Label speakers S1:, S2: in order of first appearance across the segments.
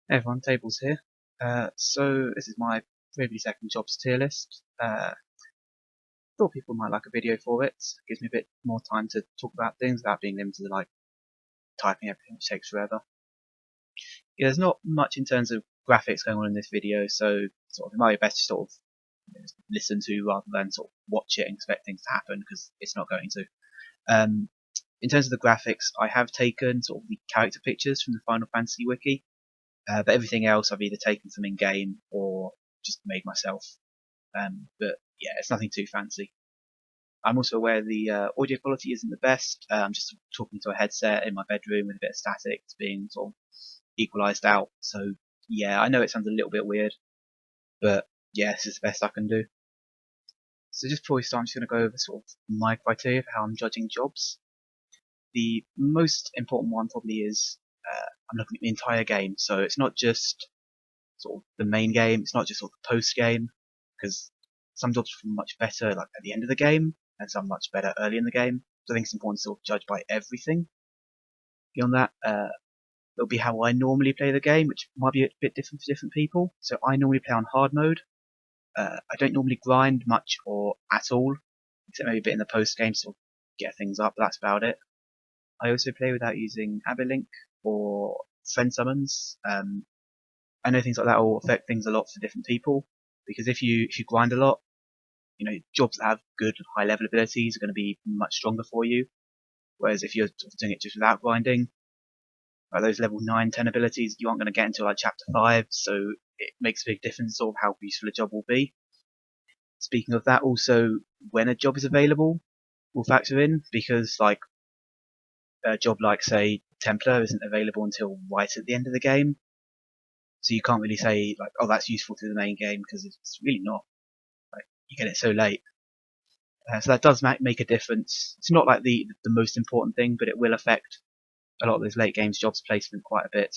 S1: Hey everyone, Tables here. So this is my Bravely Second jobs tier list. Thought people might like a video for it. Gives me a bit more time to talk about things without being limited to like typing everything, which takes forever. Yeah, there's not much in terms of graphics going on in this video, so sort of it might be best to sort of listen to rather than sort of watch it and expect things to happen because it's not going to. Um, in terms of the graphics, I have taken sort of the character pictures from the Final Fantasy wiki. But everything else I've either taken from in-game or just made myself. But yeah, it's nothing too fancy. I'm also aware the audio quality isn't the best. I'm just talking to a headset in my bedroom with a bit of static. It's being sort of equalized out. So yeah, I know it sounds a little bit weird, but yeah, this is the best I can do. So just before we start, I'm just going to go over sort of my criteria for how I'm judging jobs. The most important one probably is I'm looking at the entire game. So it's not just sort of the main game. It's not just sort of the post game, because some jobs are much better like at the end of the game, and some much better early in the game. So I think it's important to sort of judge by everything. Beyond that, it'll be how I normally play the game, which might be a bit different for different people. So I normally play on hard mode. I don't normally grind much or at all, except maybe a bit in the post game to sort of get things up. But that's about it. I also play without using Abilink or friend summons. I know things like that will affect things a lot for different people, because if you grind a lot, you know, jobs that have good high level abilities are going to be much stronger for you. Whereas if you're sort of doing it just without grinding, like those level 9, 10 abilities you aren't going to get until like chapter 5, so it makes a big difference sort of how useful a job will be. Speaking of that, also when a job is available will factor in, because like a job like say Templar isn't available until right at the end of the game, so you can't really say like, oh, that's useful through the main game, because it's really not. Like you get it so late. So that does make a difference. It's not like the most important thing, but it will affect a lot of those late games jobs placement quite a bit.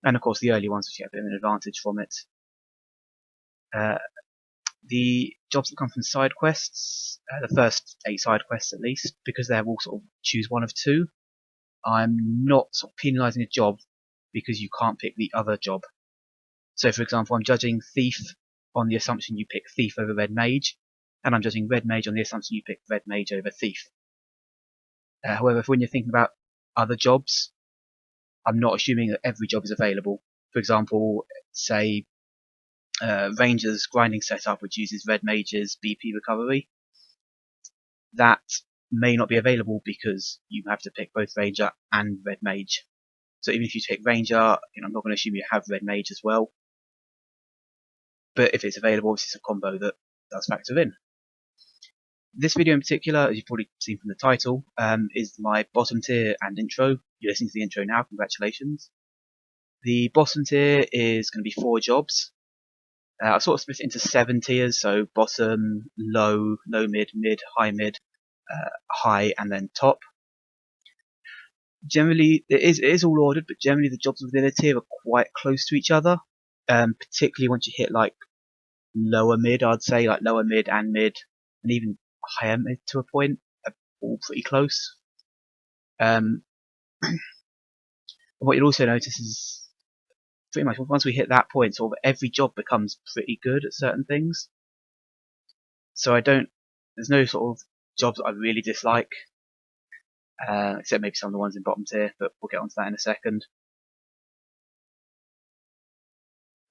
S1: And of course the early ones which get a bit of an advantage from it. Uh, the jobs that come from side quests, the first 8 side quests at least, because they will sort of choose one of two, I'm not sort of penalising a job because you can't pick the other job. So for example, I'm judging Thief on the assumption you pick Thief over Red Mage, and I'm judging Red Mage on the assumption you pick Red Mage over Thief. However, when you're thinking about other jobs, I'm not assuming that every job is available. For example, say Ranger's grinding setup, which uses Red Mage's BP recovery, that may not be available because you have to pick both Ranger and Red Mage. So even if you take Ranger, you know, I'm not going to assume you have Red Mage as well. But if it's available, it's a combo that does factor in. This video in particular, as you've probably seen from the title, is my bottom tier and intro. You're listening to the intro now, congratulations. The bottom tier is going to be 4 jobs. I've sort of split it into 7 tiers, so bottom, low, low mid, mid, high, and then top. Generally, it is all ordered, but generally the jobs within a tier are quite close to each other. Particularly once you hit like lower mid, I'd say like lower mid, and even higher mid to a point, are all pretty close. What you'll also notice is pretty much once we hit that point, sort of every job becomes pretty good at certain things. So there's no sort of jobs that I really dislike, except maybe some of the ones in bottom tier, but we'll get onto that in a second.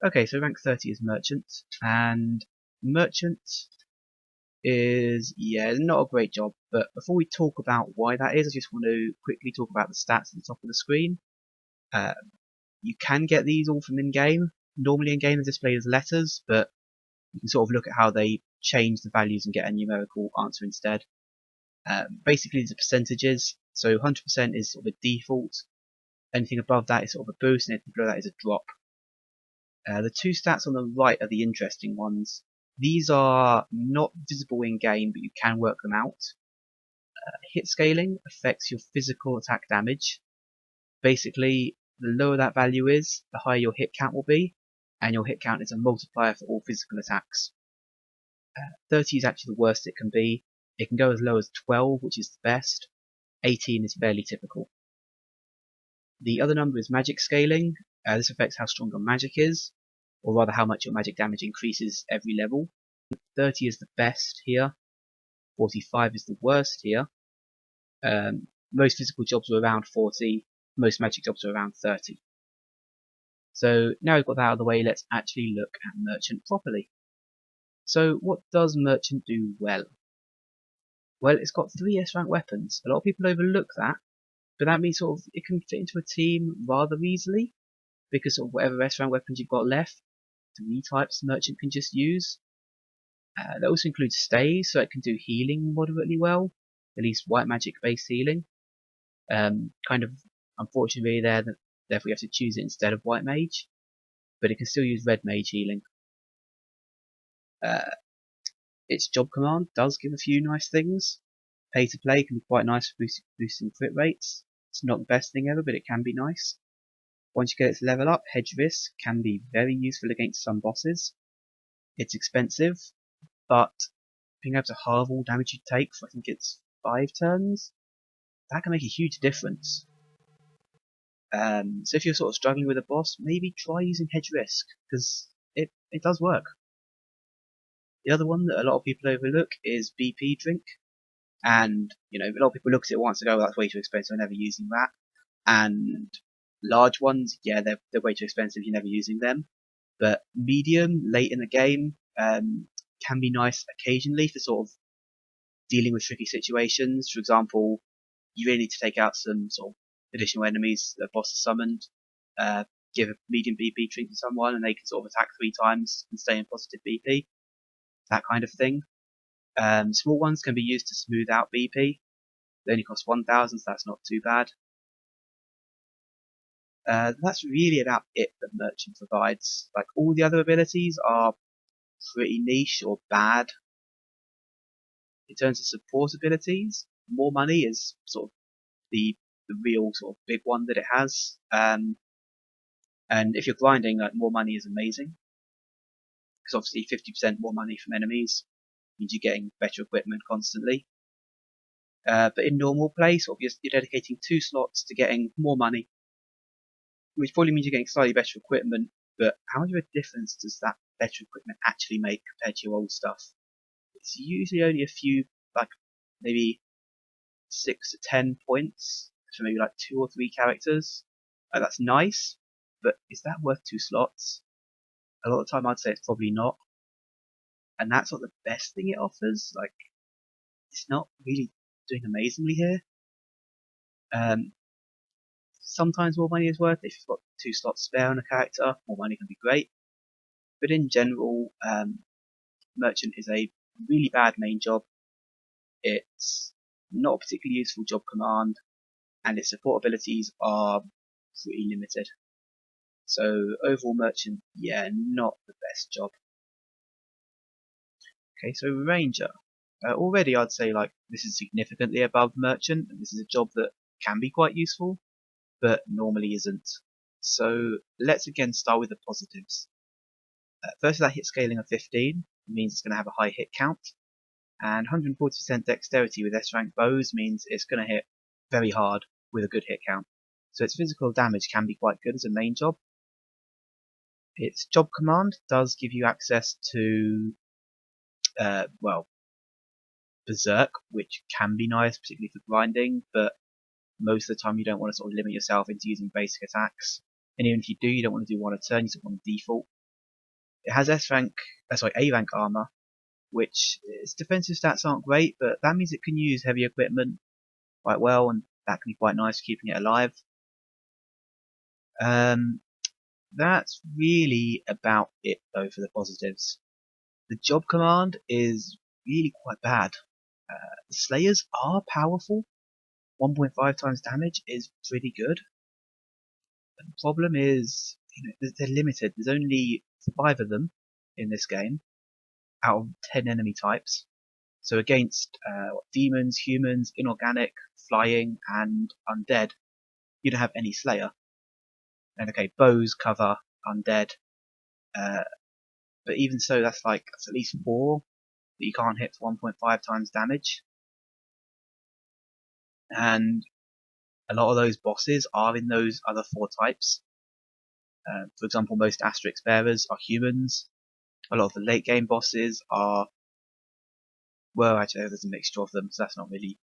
S1: Okay, so rank 30 is Merchant, and Merchant is, yeah, not a great job, but before we talk about why that is, I just want to quickly talk about the stats at the top of the screen. You can get these all from in-game. Normally in-game they're displayed as letters, but you can sort of look at how they change the values and get a numerical answer instead. Basically, these are percentages, so 100% is sort of a default. Anything above that is sort of a boost, and anything below that is a drop. The 2 stats on the right are the interesting ones. These are not visible in-game, but you can work them out. Hit scaling affects your physical attack damage. Basically, the lower that value is, the higher your hit count will be, and your hit count is a multiplier for all physical attacks. 30 is actually the worst it can be. It can go as low as 12, which is the best. 18 is fairly typical. The other number is magic scaling. This affects how strong your magic is, or rather how much your magic damage increases every level. 30 is the best here, 45 is the worst here. Most physical jobs are around 40, most magic jobs are around 30. So now we've got that out of the way, let's actually look at Merchant properly. So what does Merchant do well? Well, it's got 3 S-rank weapons. A lot of people overlook that, but that means sort of it can fit into a team rather easily, because of whatever S-rank weapons you've got left, 3 types Merchant can just use. That also includes stays, so it can do healing moderately well, at least white magic based healing. Kind of unfortunately therefore you have to choose it instead of white mage, but it can still use red mage healing. Its job command does give a few nice things. Pay to play can be quite nice for boosting crit rates. It's not the best thing ever, but it can be nice. Once you get its level up, hedge risk can be very useful against some bosses. It's expensive, but being able to halve all damage you take for I think it's 5 turns, that can make a huge difference. So if you're sort of struggling with a boss, maybe try using hedge risk, because it does work. The other one that a lot of people overlook is BP drink, and a lot of people look at it once and go, well, that's way too expensive, I'm never using that. And large ones, yeah, they're way too expensive, you're never using them. But medium, late in the game, can be nice occasionally for sort of dealing with tricky situations. For example, you really need to take out some sort of additional enemies that boss has summoned. Give a medium BP drink to someone and they can sort of attack 3 times and stay in positive BP. That kind of thing. Small ones can be used to smooth out BP. They only cost 1,000, so that's not too bad. That's really about it that Merchant provides. Like, all the other abilities are pretty niche or bad. In terms of support abilities, more money is sort of the real sort of big one that it has. And if you're grinding, like, more money is amazing. Because obviously 50% more money from enemies means you're getting better equipment constantly. But in normal play, sort of you're dedicating 2 slots to getting more money, which probably means you're getting slightly better equipment, but how much of a difference does that better equipment actually make compared to your old stuff? It's usually only a few, like maybe 6 to 10 points for maybe like 2 or 3 characters. That's nice, but is that worth 2 slots? A lot of the time I'd say it's probably not. And that's not the best thing it offers. Like, it's not really doing amazingly here. Sometimes more money is worth it. If you've got 2 slots spare on a character, more money can be great. But in general, Merchant is a really bad main job. It's not a particularly useful job command, and its support abilities are pretty limited. So overall Merchant, yeah, not the best job. Okay, so Ranger. Already I'd say like this is significantly above Merchant, and this is a job that can be quite useful, but normally isn't. So let's again start with the positives. First, that hit scaling of 15 means it's going to have a high hit count, and 140% dexterity with S-rank bows means it's going to hit very hard with a good hit count. So its physical damage can be quite good as a main job. Its job command does give you access to, well, Berserk, which can be nice, particularly for grinding, but most of the time you don't want to sort of limit yourself into using basic attacks. And even if you do, you don't want to do one a turn, you just want to default. It has A rank armor, which its defensive stats aren't great, but that means it can use heavy equipment quite well, and that can be quite nice for keeping it alive. That's really about it though for the positives. The job command is really quite bad. The Slayers are powerful. 1.5 times damage is pretty good. But the problem is, they're limited. There's only 5 of them in this game out of 10 enemy types. So against demons, humans, inorganic, flying, and undead, you don't have any Slayer. And okay, bows cover undead, but even so, that's at least 4 that you can't hit for 1.5 times damage. And a lot of those bosses are in those other 4 types. For example, most Asterix bearers are humans. A lot of the late game bosses are, well, actually there's a mixture of them, so that's not really,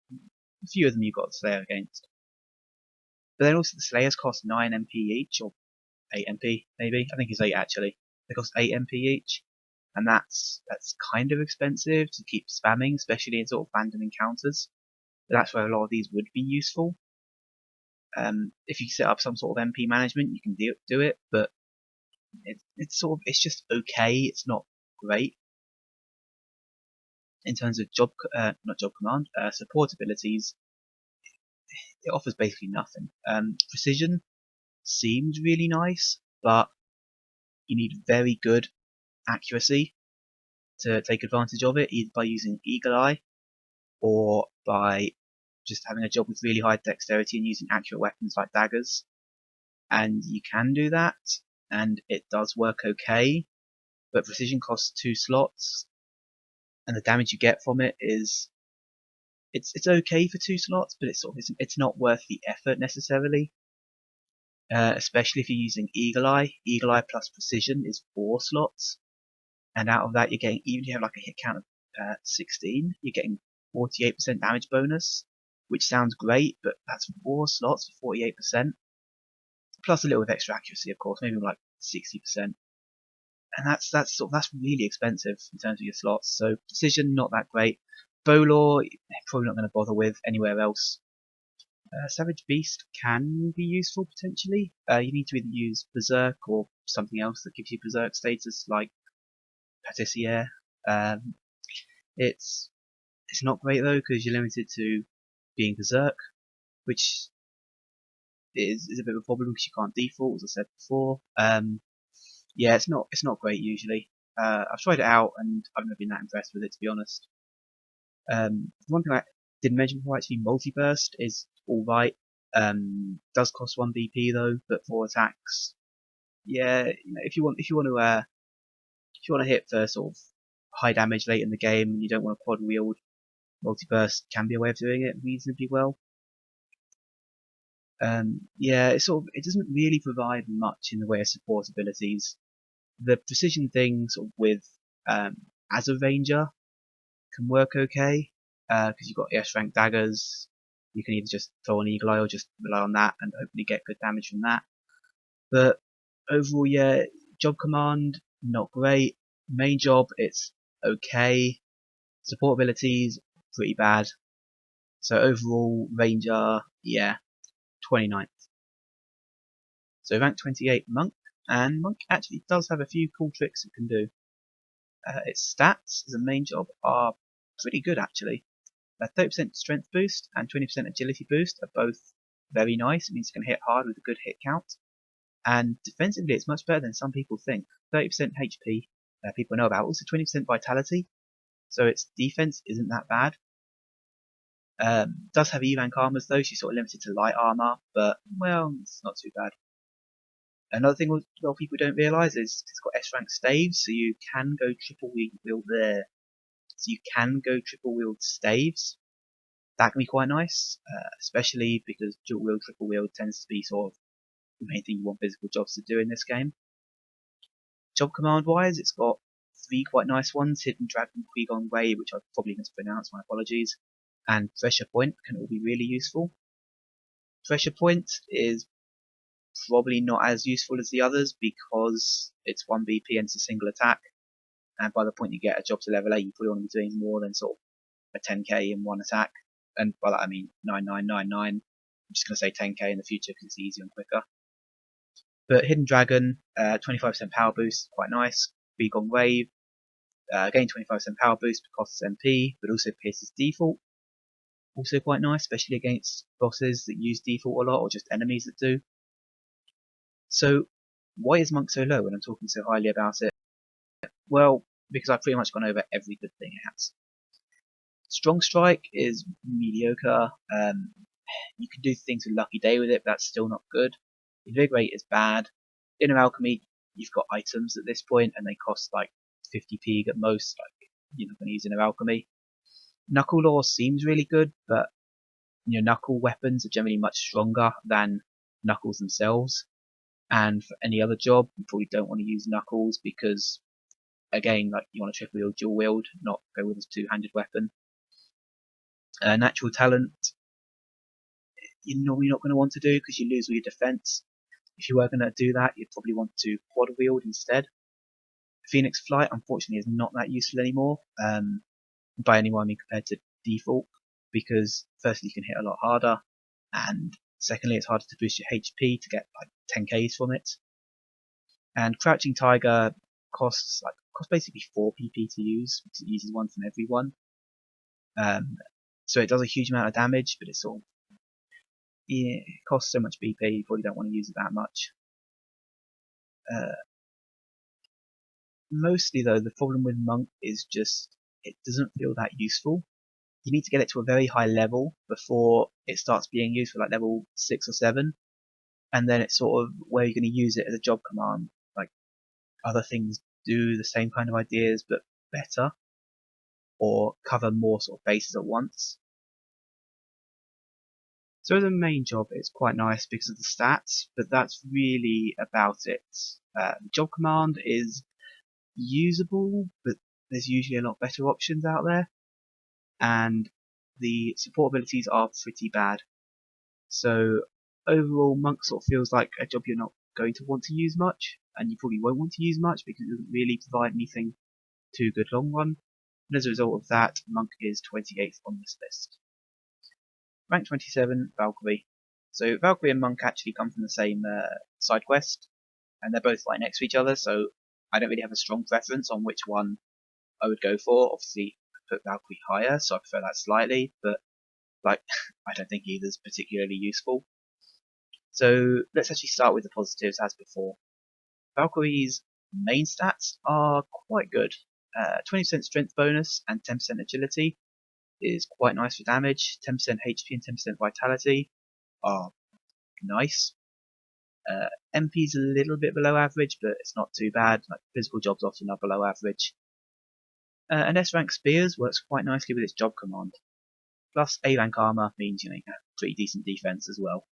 S1: a few of them you've got to Slayer against. But then also the Slayers cost 9 MP each, or 8 MP maybe, I think it's 8 actually. They cost 8 MP each, and that's kind of expensive to keep spamming, especially in sort of random encounters. But that's where a lot of these would be useful. If you set up some sort of MP management, you can do it, but it's just okay. It's not great in terms of not job command, support abilities. It offers basically nothing. Precision seems really nice, but you need very good accuracy to take advantage of it, either by using Eagle Eye or by just having a job with really high dexterity and using accurate weapons like daggers. And you can do that, and it does work okay, but precision costs 2 slots, and the damage you get from it is it's okay for 2 slots, but it's not worth the effort necessarily. Especially if you're using Eagle Eye. Eagle Eye plus precision is 4 slots, and out of that you're getting, even if you have like a hit count of 16, you're getting 48% damage bonus, which sounds great, but that's 4 slots for 48%, plus a little bit of extra accuracy, of course, maybe like 60%. And that's really expensive in terms of your slots. So precision, not that great. Bolor, probably not going to bother with anywhere else. Savage Beast can be useful potentially. You need to either use Berserk or something else that gives you Berserk status, like Patissier. It's not great though, because you're limited to being Berserk, which is a bit of a problem because you can't default, as I said before. Yeah, it's not great usually. I've tried it out and I've never been that impressed with it, to be honest. One thing I didn't mention before, actually, Multiburst is alright. Does cost 1 BP though, but 4 attacks. Yeah, if you want to hit for sort of high damage late in the game and you don't want to quad wield, Multiburst can be a way of doing it reasonably well. Yeah, it doesn't really provide much in the way of support abilities. The precision thing sort of with as a ranger can work okay, because you've got S rank daggers. You can either just throw an Eagle Eye or just rely on that and hopefully get good damage from that. But overall, yeah, job command, not great. Main job, it's okay. Support abilities, pretty bad. So overall, Ranger, yeah, 29th. So rank 28 Monk, and Monk actually does have a few cool tricks it can do. Its stats as a main job are pretty good actually. 30% strength boost and 20% agility boost are both very nice. It means you can hit hard with a good hit count. And defensively, it's much better than some people think. 30% HP, people know about. Also 20% vitality, so its defense isn't that bad. Does have E rank armors though. She's sort of limited to light armor, but well, it's not too bad. Another thing a lot of people don't realise is it's got S rank staves, so you can go triple wield there. So you can go triple wield staves. That can be quite nice, especially because dual wield, triple wield tends to be sort of the main thing you want physical jobs to do in this game. Job command wise, it's got 3 quite nice ones: Hidden Dragon, Qui-Gon Way, which I've probably mispronounced, my apologies, and Pressure Point can all be really useful. Pressure Point is probably not as useful as the others because it's 1 BP and it's a single attack, and by the point you get a job to level 8, you probably want to be doing more than sort of a 10k in one attack, and by that I mean 9999. I'm just going to say 10k in the future because it's easier and quicker. But Hidden Dragon, 25% power boost, quite nice. Qui-Gon Wave, again 25% power boost, but costs MP, but also pierces default. Also quite nice, especially against bosses that use default a lot, or just enemies that do. So, why is Monk so low when I'm talking so highly about it? Well, because I've pretty much gone over every good thing it has. Strong Strike is mediocre. You can do things with Lucky Day with it, but that's still not good. Invigorate is bad. Inner Alchemy, you've got items at this point, and they cost like 50p at most. Like, you're not going to use Inner Alchemy. Knuckle Law seems really good, but Knuckle weapons are generally much stronger than Knuckles themselves. And for any other job, you probably don't want to use knuckles because, again, like you want to triple wield, dual wield, not go with a two-handed weapon. Natural talent, you're normally not going to want to do because you lose all your defense. If you were going to do that, you'd probably want to quad wield instead. Phoenix Flight, unfortunately, is not that useful anymore. By anyone I mean compared to default, because firstly you can hit a lot harder, and secondly it's harder to boost your HP to get like 10Ks from it. And Crouching Tiger costs basically 4 PP to use, because it uses one from everyone. So it does a huge amount of damage, but it's sort of, yeah, it costs so much BP, you probably don't want to use it that much. Mostly though, the problem with Monk is just it doesn't feel that useful. You need to get it to a very high level before it starts being used for like level 6 or 7, and then it's sort of where you're going to use it as a job command. Like other things do the same kind of ideas but better, or cover more sort of bases at once. So as a main job, it's quite nice because of the stats, but that's really about it. The job command is usable, but there's usually a lot better options out there, and the support abilities are pretty bad. So overall, Monk sort of feels like a job you're not going to want to use much, and you probably won't want to use much because it doesn't really provide anything too good long run. And as a result of that, Monk is 28th on this list. Rank 27, Valkyrie. So Valkyrie and Monk actually come from the same side quest, and they're both right next to each other, so I don't really have a strong preference on which one I would go for. Obviously, I put Valkyrie higher, so I prefer that slightly, but like I don't think either's particularly useful. So let's actually start with the positives as before. Valkyrie's main stats are quite good. 20% strength bonus and 10% agility is quite nice for damage. 10% HP and 10% vitality are nice. MP's a little bit below average, but it's not too bad. Like physical jobs often are below average. And S rank spears works quite nicely with its job command. Plus A rank armor means you have pretty decent defense as well.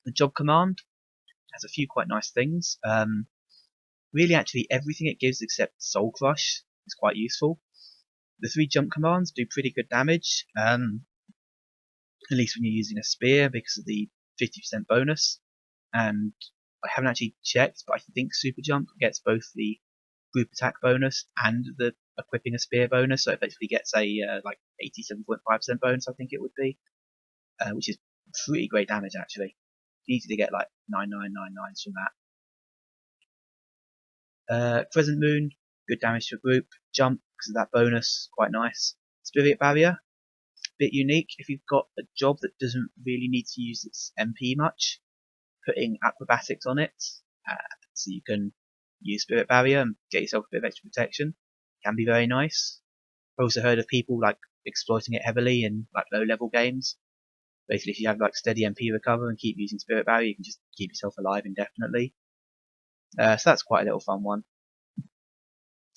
S1: The job command has a few quite nice things. Really, actually, everything it gives except Soul Crush is quite useful. The 3 jump commands do pretty good damage, at least when you're using a spear because of the 50% bonus. And I haven't actually checked, but I think Super Jump gets both the group attack bonus and the equipping a spear bonus, so it basically gets a like 87.5% bonus, I think it would be, which is pretty great damage actually. Easy to get like 9999s from that. Crescent Moon, good damage to a group. Jump, because of that bonus, quite nice. Spirit Barrier, bit unique if you've got a job that doesn't really need to use its MP much. Putting acrobatics on it, so you can use Spirit Barrier and get yourself a bit of extra protection, can be very nice. I've also heard of people like exploiting it heavily in like low level games. Basically, if you have like steady MP recover and keep using Spirit Barrier, you can just keep yourself alive indefinitely. So that's quite a little fun one.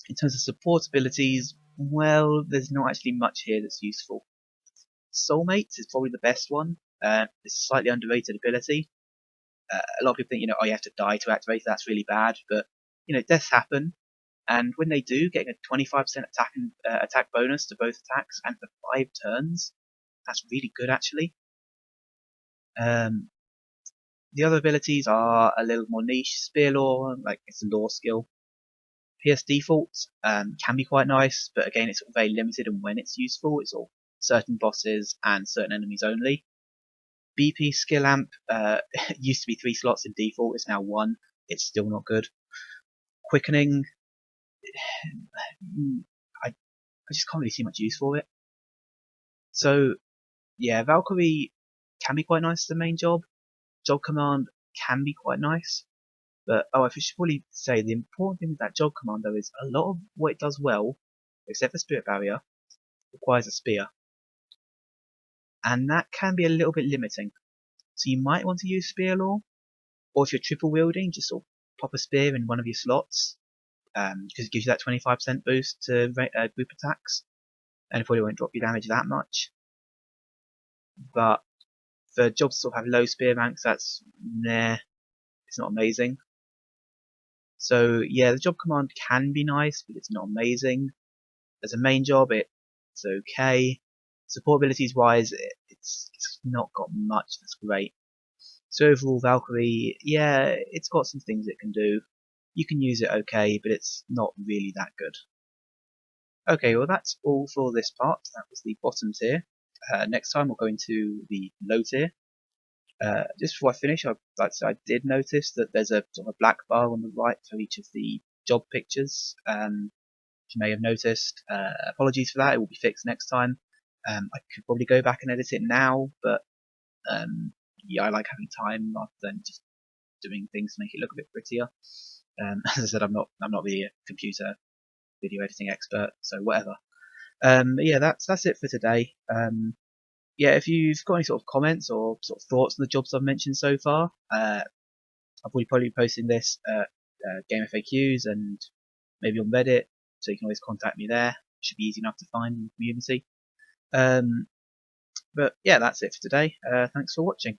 S1: In terms of support abilities, well, there's not actually much here that's useful. Soulmate is probably the best one. It's a slightly underrated ability. A lot of people think, oh, you have to die to activate it. That's really bad, but deaths happen, and when they do, getting a 25% attack bonus to both attacks and for 5 turns, that's really good actually. The other abilities are a little more niche. Spear Law, like it's a law skill. Pierce Default can be quite nice, but again, it's very limited in when it's useful. It's all certain bosses and certain enemies only. BP Skill Amp used to be 3 slots in default, it's now 1. It's still not good. Quickening, I just can't really see much use for it. So yeah, Valkyrie can be quite nice as the main job. Job command can be quite nice, but I should probably say the important thing with that job command though is a lot of what it does well, except for Spirit Barrier, requires a spear, and that can be a little bit limiting. So you might want to use Spear Law, or if you're triple wielding, just sort of pop a spear in one of your slots, because it gives you that 25% boost to group attacks, and it probably won't drop your damage that much. But for jobs that sort of have low spear ranks, that's nah. It's not amazing. So yeah, the job command can be nice, but it's not amazing. As a main job, it's okay. Support abilities wise, it's not got much that's great. So overall, Valkyrie, yeah, it's got some things it can do. You can use it okay, but it's not really that good. Okay, well that's all for this part. That was the bottom tier. Next time we'll go into the low tier. Just before I finish, I did notice that there's a sort of a black bar on the right for each of the job pictures. You may have noticed. Apologies for that. It will be fixed next time. I could probably go back and edit it now, but yeah, I like having time rather than just doing things to make it look a bit prettier. As I said, I'm not really a computer video editing expert, so whatever. Yeah, that's it for today. Yeah, if you've got any sort of comments or sort of thoughts on the jobs I've mentioned so far, I'll probably be posting this at Game FAQs and maybe on Reddit, so you can always contact me there. It should be easy enough to find in the community. But yeah, that's it for today. Thanks for watching.